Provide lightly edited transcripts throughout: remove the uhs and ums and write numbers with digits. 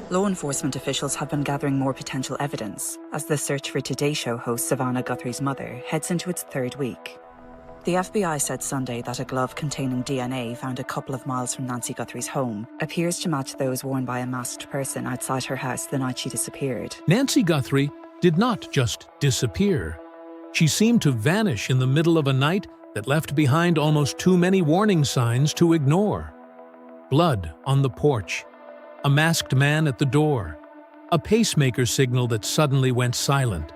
Law enforcement officials have been gathering more potential evidence as the search for Today Show host Savannah Guthrie's mother heads into its third week. The FBI said Sunday that a glove containing DNA found a couple of miles from Nancy Guthrie's home appears to match those worn by a masked person outside her house the night she disappeared. Nancy Guthrie did not just disappear. She seemed to vanish in the middle of a night that left behind almost too many warning signs to ignore. Blood on the porch, a masked man at the door, a pacemaker signal that suddenly went silent,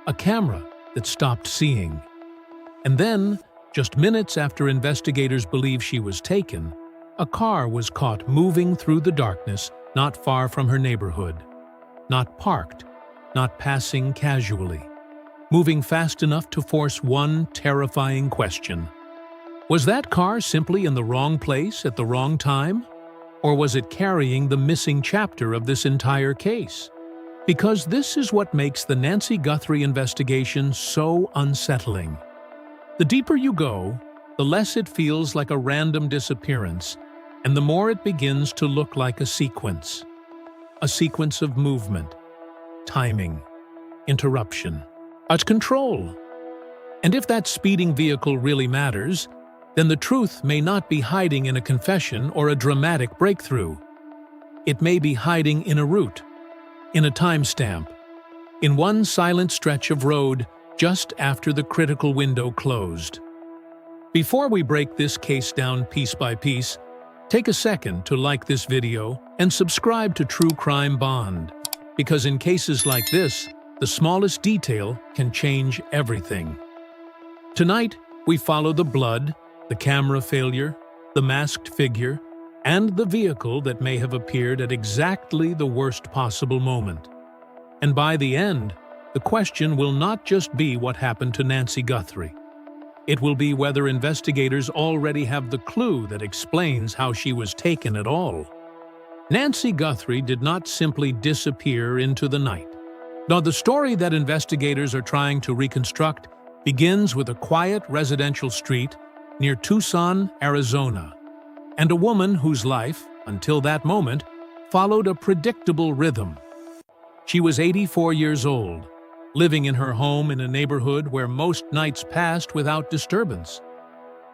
a camera that stopped seeing. And then, just minutes after investigators believed she was taken, a car was caught moving through the darkness not far from her neighborhood. Not parked, not passing casually, moving fast enough to force one terrifying question. Was that car simply in the wrong place at the wrong time? Or was it carrying the missing chapter of this entire case? Because this is what makes the Nancy Guthrie investigation so unsettling. The deeper you go, the less it feels like a random disappearance, and the more it begins to look like a sequence. A sequence of movement, timing, interruption, at control. And if that speeding vehicle really matters, then the truth may not be hiding in a confession or a dramatic breakthrough. It may be hiding in a route, in a timestamp, in one silent stretch of road just after the critical window closed. Before we break this case down piece by piece, take a second to like this video and subscribe to True Crime Bond, because in cases like this, the smallest detail can change everything. Tonight, we follow the blood, the camera failure, the masked figure, and the vehicle that may have appeared at exactly the worst possible moment. And by the end, the question will not just be what happened to Nancy Guthrie. It will be whether investigators already have the clue that explains how she was taken at all. Nancy Guthrie did not simply disappear into the night. Now, the story that investigators are trying to reconstruct begins with a quiet residential street near Tucson, Arizona, and a woman whose life, until that moment, followed a predictable rhythm. She was 84 years old, living in her home in a neighborhood where most nights passed without disturbance.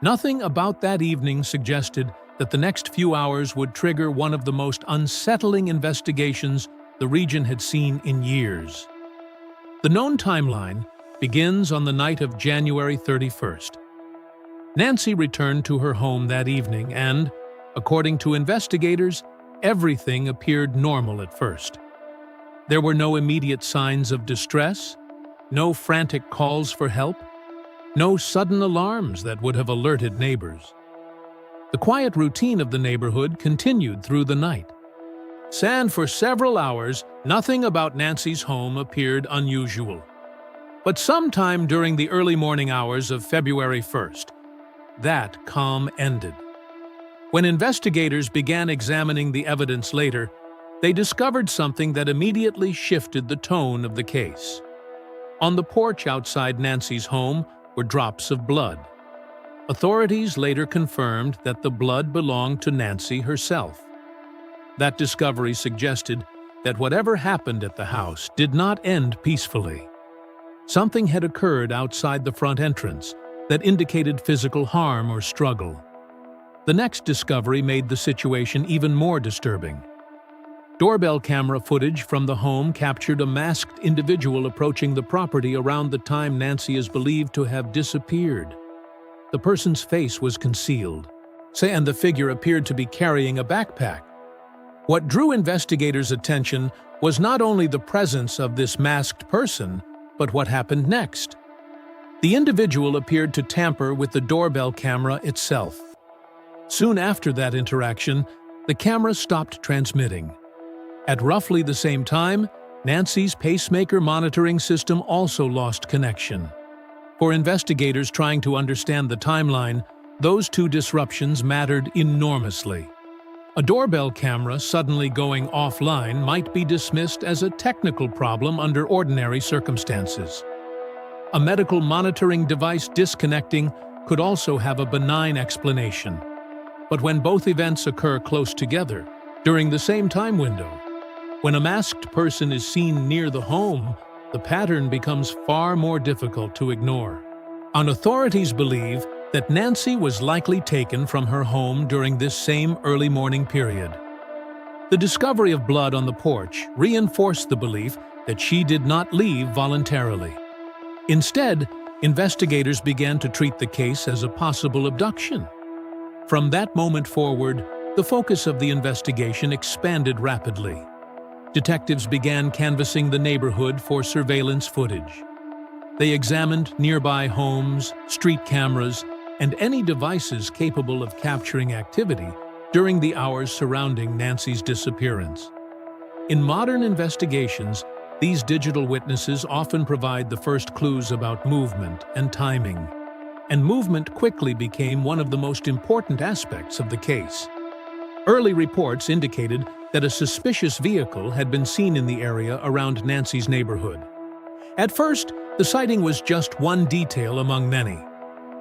Nothing about that evening suggested that the next few hours would trigger one of the most unsettling investigations the region had seen in years. The known timeline begins on the night of January 31st. Nancy returned to her home that evening and, according to investigators, everything appeared normal at first. There were no immediate signs of distress, no frantic calls for help, no sudden alarms that would have alerted neighbors. The quiet routine of the neighborhood continued through the night. And for several hours, nothing about Nancy's home appeared unusual. But sometime during the early morning hours of February 1st, that calm ended. When investigators began examining the evidence later, they discovered something that immediately shifted the tone of the case. On the porch outside Nancy's home were drops of blood. Authorities later confirmed that the blood belonged to Nancy herself. That discovery suggested that whatever happened at the house did not end peacefully. Something had occurred outside the front entrance that indicated physical harm or struggle. The next discovery made the situation even more disturbing. Doorbell camera footage from the home captured a masked individual approaching the property around the time Nancy is believed to have disappeared. The person's face was concealed, and the figure appeared to be carrying a backpack. What drew investigators' attention was not only the presence of this masked person, but what happened next. The individual appeared to tamper with the doorbell camera itself. Soon after that interaction, the camera stopped transmitting. At roughly the same time, Nancy's pacemaker monitoring system also lost connection. For investigators trying to understand the timeline, those two disruptions mattered enormously. A doorbell camera suddenly going offline might be dismissed as a technical problem under ordinary circumstances. A medical monitoring device disconnecting could also have a benign explanation. But when both events occur close together, during the same time window, When a masked person is seen near the home, the pattern becomes far more difficult to ignore. Authorities believe that Nancy was likely taken from her home during this same early morning period. The discovery of blood on the porch reinforced the belief that she did not leave voluntarily. Instead, investigators began to treat the case as a possible abduction. From that moment forward, the focus of the investigation expanded rapidly. Detectives began canvassing the neighborhood for surveillance footage. They examined nearby homes, street cameras, and any devices capable of capturing activity during the hours surrounding Nancy's disappearance. In modern investigations, these digital witnesses often provide the first clues about movement and timing, and movement quickly became one of the most important aspects of the case. Early reports indicated that a suspicious vehicle had been seen in the area around Nancy's neighborhood. At first, the sighting was just one detail among many.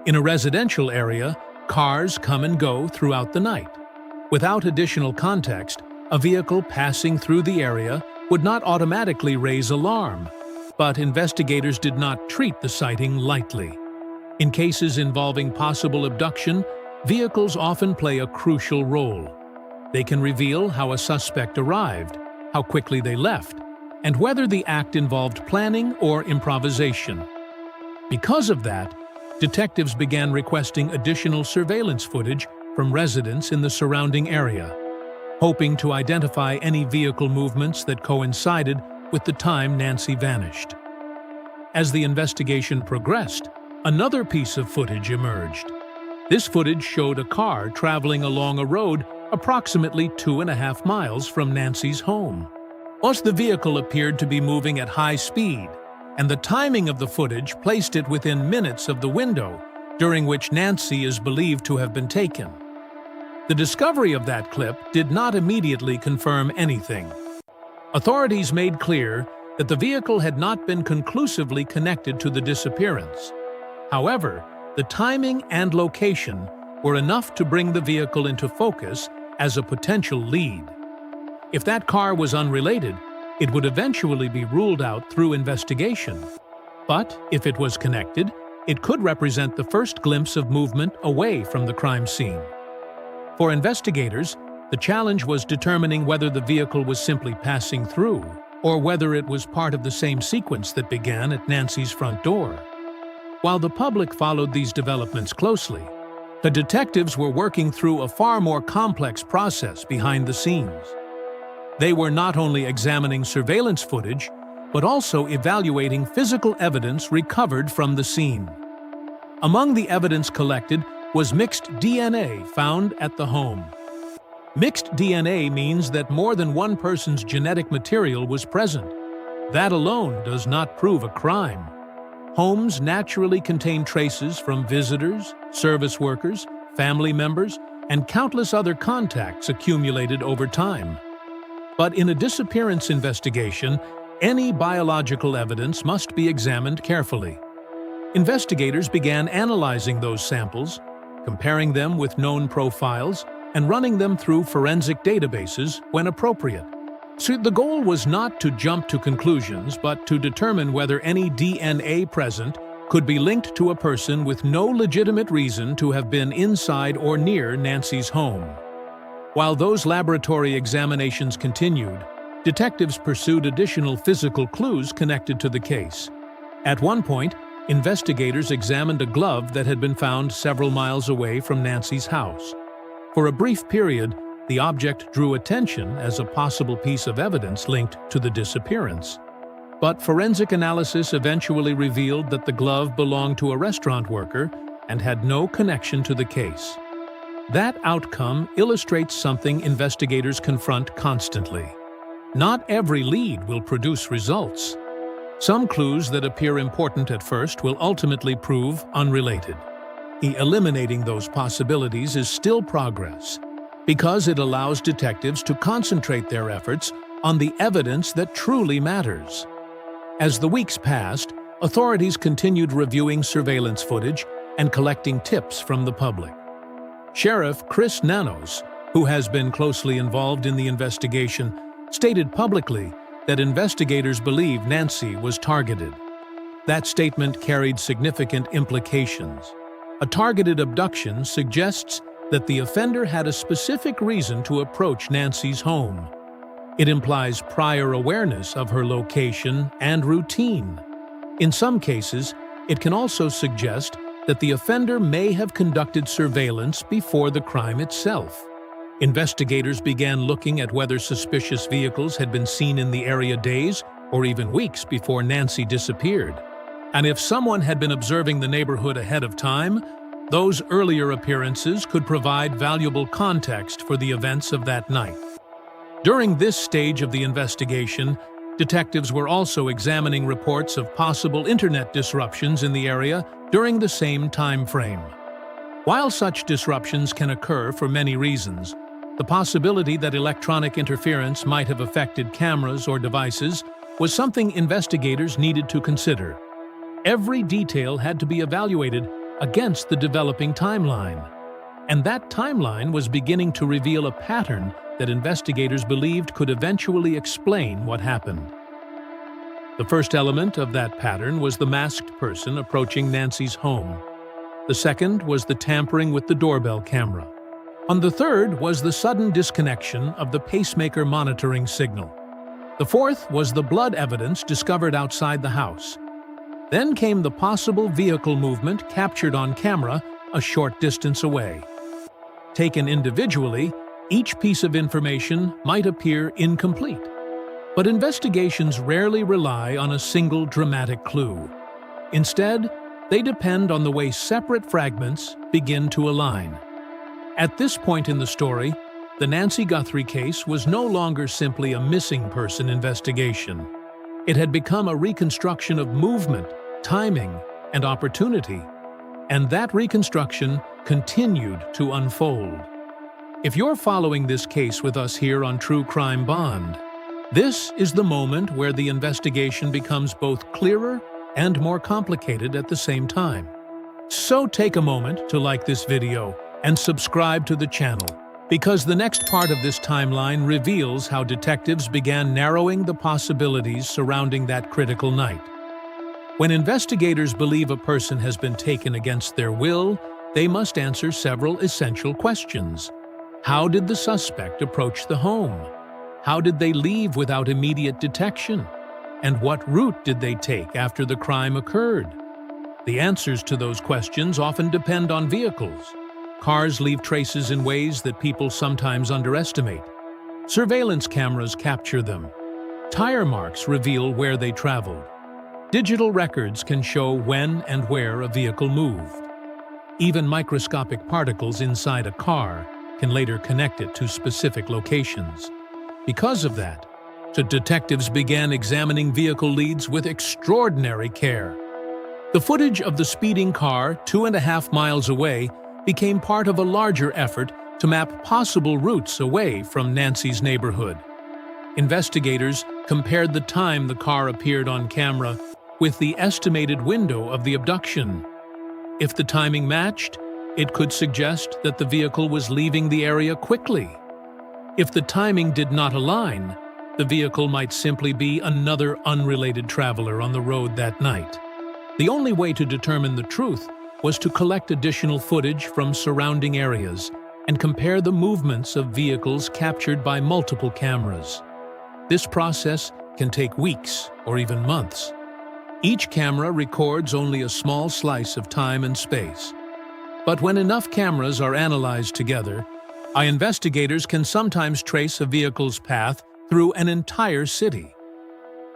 In a residential area, cars come and go throughout the night. Without additional context, a vehicle passing through the area would not automatically raise alarm, but investigators did not treat the sighting lightly. In cases involving possible abduction, vehicles often play a crucial role. They can reveal how a suspect arrived, how quickly they left, and whether the act involved planning or improvisation. Because of that, detectives began requesting additional surveillance footage from residents in the surrounding area, hoping to identify any vehicle movements that coincided with the time Nancy vanished. As the investigation progressed, another piece of footage emerged. This footage showed a car traveling along a road approximately 2.5 miles from Nancy's home. The vehicle appeared to be moving at high speed, and the timing of the footage placed it within minutes of the window during which Nancy is believed to have been taken. The discovery of that clip did not immediately confirm anything. Authorities made clear that the vehicle had not been conclusively connected to the disappearance. However, the timing and location were enough to bring the vehicle into focus as a potential lead. If that car was unrelated, it would eventually be ruled out through investigation. But if it was connected, it could represent the first glimpse of movement away from the crime scene. For investigators, the challenge was determining whether the vehicle was simply passing through, or whether it was part of the same sequence that began at Nancy's front door. While the public followed these developments closely, the detectives were working through a far more complex process behind the scenes. They were not only examining surveillance footage, but also evaluating physical evidence recovered from the scene. Among the evidence collected was mixed DNA found at the home. Mixed DNA means that more than one person's genetic material was present. That alone does not prove a crime. Homes naturally contain traces from visitors, service workers, family members, and countless other contacts accumulated over time. But in a disappearance investigation, any biological evidence must be examined carefully. Investigators began analyzing those samples, comparing them with known profiles, and running them through forensic databases when appropriate. So the goal was not to jump to conclusions, but to determine whether any DNA present could be linked to a person with no legitimate reason to have been inside or near Nancy's home. While those laboratory examinations continued, detectives pursued additional physical clues connected to the case. At one point, investigators examined a glove that had been found several miles away from Nancy's house. For a brief period, the object drew attention as a possible piece of evidence linked to the disappearance. But forensic analysis eventually revealed that the glove belonged to a restaurant worker and had no connection to the case. That outcome illustrates something investigators confront constantly. Not every lead will produce results. Some clues that appear important at first will ultimately prove unrelated. Eliminating those possibilities is still progress, because it allows detectives to concentrate their efforts on the evidence that truly matters. As the weeks passed, authorities continued reviewing surveillance footage and collecting tips from the public. Sheriff Chris Nanos, who has been closely involved in the investigation, stated publicly that investigators believe Nancy was targeted. That statement carried significant implications. A targeted abduction suggests that the offender had a specific reason to approach Nancy's home. It implies prior awareness of her location and routine. In some cases, it can also suggest that the offender may have conducted surveillance before the crime itself. Investigators began looking at whether suspicious vehicles had been seen in the area days or even weeks before Nancy disappeared. And if someone had been observing the neighborhood ahead of time, those earlier appearances could provide valuable context for the events of that night. During this stage of the investigation, detectives were also examining reports of possible internet disruptions in the area during the same time frame. While such disruptions can occur for many reasons, the possibility that electronic interference might have affected cameras or devices was something investigators needed to consider. Every detail had to be evaluated against the developing timeline. And that timeline was beginning to reveal a pattern that investigators believed could eventually explain what happened. The first element of that pattern was the masked person approaching Nancy's home. The second was the tampering with the doorbell camera. On the third was the sudden disconnection of the pacemaker monitoring signal. The fourth was the blood evidence discovered outside the house. Then came the possible vehicle movement captured on camera a short distance away. Taken individually, each piece of information might appear incomplete. But investigations rarely rely on a single dramatic clue. Instead, they depend on the way separate fragments begin to align. At this point in the story, the Nancy Guthrie case was no longer simply a missing person investigation. It had become a reconstruction of movement, timing, and opportunity. And that reconstruction continued to unfold. If you're following this case with us here on True Crime Bond, this is the moment where the investigation becomes both clearer and more complicated at the same time. So take a moment to like this video and subscribe to the channel, because the next part of this timeline reveals how detectives began narrowing the possibilities surrounding that critical night. When investigators believe a person has been taken against their will, they must answer several essential questions. How did the suspect approach the home? How did they leave without immediate detection? And what route did they take after the crime occurred? The answers to those questions often depend on vehicles. Cars leave traces in ways that people sometimes underestimate. Surveillance cameras capture them. Tire marks reveal where they traveled. Digital records can show when and where a vehicle moved. Even microscopic particles inside a car can later connect it to specific locations. Because of that, the detectives began examining vehicle leads with extraordinary care. The footage of the speeding car 2.5 miles away became part of a larger effort to map possible routes away from Nancy's neighborhood. Investigators compared the time the car appeared on camera with the estimated window of the abduction. If the timing matched, it could suggest that the vehicle was leaving the area quickly. If the timing did not align, the vehicle might simply be another unrelated traveler on the road that night. The only way to determine the truth was to collect additional footage from surrounding areas and compare the movements of vehicles captured by multiple cameras. This process can take weeks or even months. Each camera records only a small slice of time and space. But when enough cameras are analyzed together, investigators can sometimes trace a vehicle's path through an entire city.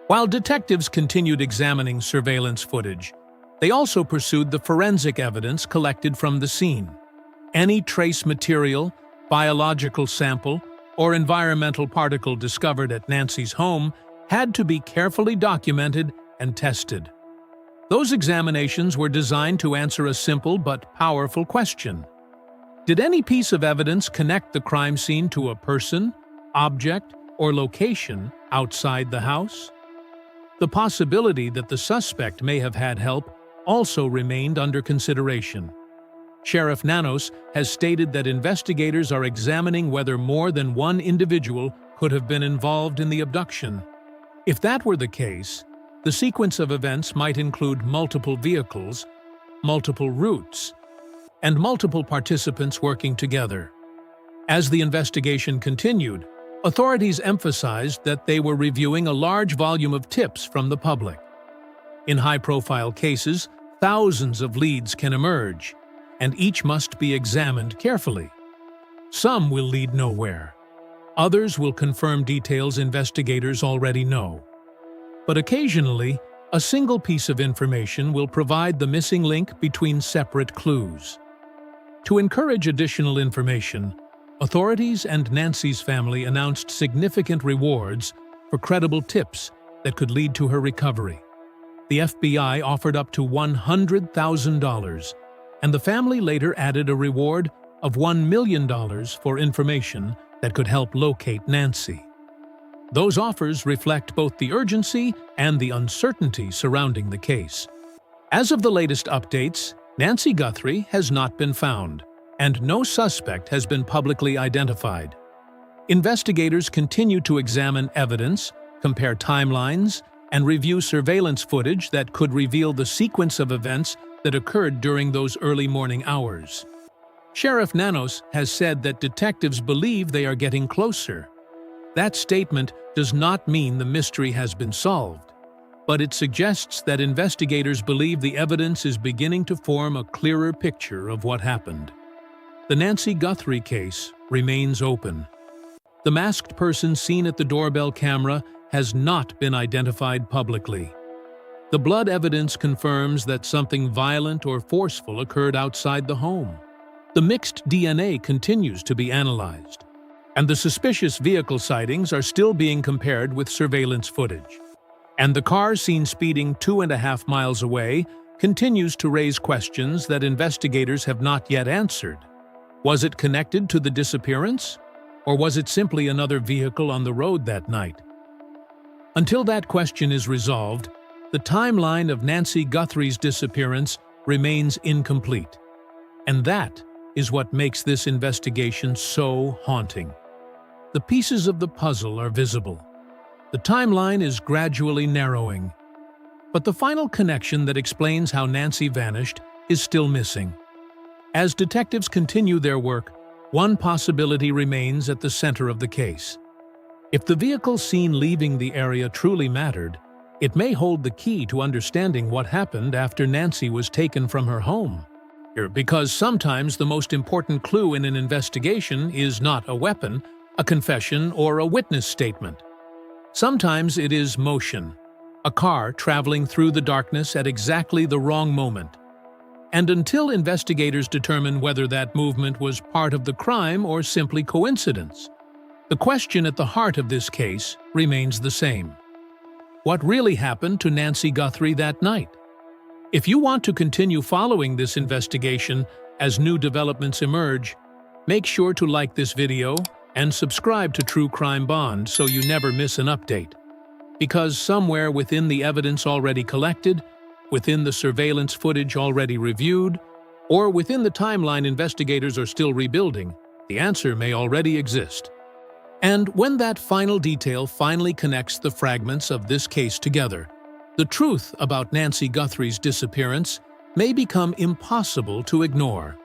While detectives continued examining surveillance footage, they also pursued the forensic evidence collected from the scene. Any trace material, biological sample, or environmental particle discovered at Nancy's home had to be carefully documented and tested. Those examinations were designed to answer a simple but powerful question. Did any piece of evidence connect the crime scene to a person, object, or location outside the house? The possibility that the suspect may have had help also remained under consideration. Sheriff Nanos has stated that investigators are examining whether more than one individual could have been involved in the abduction. If that were the case, the sequence of events might include multiple vehicles, multiple routes, and multiple participants working together. As the investigation continued, authorities emphasized that they were reviewing a large volume of tips from the public. In high-profile cases, thousands of leads can emerge, and each must be examined carefully. Some will lead nowhere. Others will confirm details investigators already know. But occasionally, a single piece of information will provide the missing link between separate clues. To encourage additional information, authorities and Nancy's family announced significant rewards for credible tips that could lead to her recovery. The FBI offered up to $100,000, and the family later added a reward of $1 million for information that could help locate Nancy. Those offers reflect both the urgency and the uncertainty surrounding the case. As of the latest updates, Nancy Guthrie has not been found, and no suspect has been publicly identified. Investigators continue to examine evidence, compare timelines, and review surveillance footage that could reveal the sequence of events that occurred during those early morning hours. Sheriff Nanos has said that detectives believe they are getting closer. That statement does not mean the mystery has been solved, but it suggests that investigators believe the evidence is beginning to form a clearer picture of what happened. The Nancy Guthrie case remains open. The masked person seen at the doorbell camera has not been identified publicly. The blood evidence confirms that something violent or forceful occurred outside the home. The mixed DNA continues to be analyzed, and the suspicious vehicle sightings are still being compared with surveillance footage. And the car seen speeding 2.5 miles away continues to raise questions that investigators have not yet answered. Was it connected to the disappearance? Or was it simply another vehicle on the road that night? Until that question is resolved, the timeline of Nancy Guthrie's disappearance remains incomplete. And that is what makes this investigation so haunting. The pieces of the puzzle are visible. The timeline is gradually narrowing. But the final connection that explains how Nancy vanished is still missing. As detectives continue their work, one possibility remains at the center of the case. If the vehicle seen leaving the area truly mattered, it may hold the key to understanding what happened after Nancy was taken from her home. Because sometimes the most important clue in an investigation is not a weapon, a confession, or a witness statement. Sometimes it is motion, a car traveling through the darkness at exactly the wrong moment. And until investigators determine whether that movement was part of the crime or simply coincidence, the question at the heart of this case remains the same. What really happened to Nancy Guthrie that night? If you want to continue following this investigation as new developments emerge, make sure to like this video and subscribe to True Crime Bond so you never miss an update. Because somewhere within the evidence already collected, within the surveillance footage already reviewed, or within the timeline investigators are still rebuilding, the answer may already exist. And when that final detail finally connects the fragments of this case together, the truth about Nancy Guthrie's disappearance may become impossible to ignore.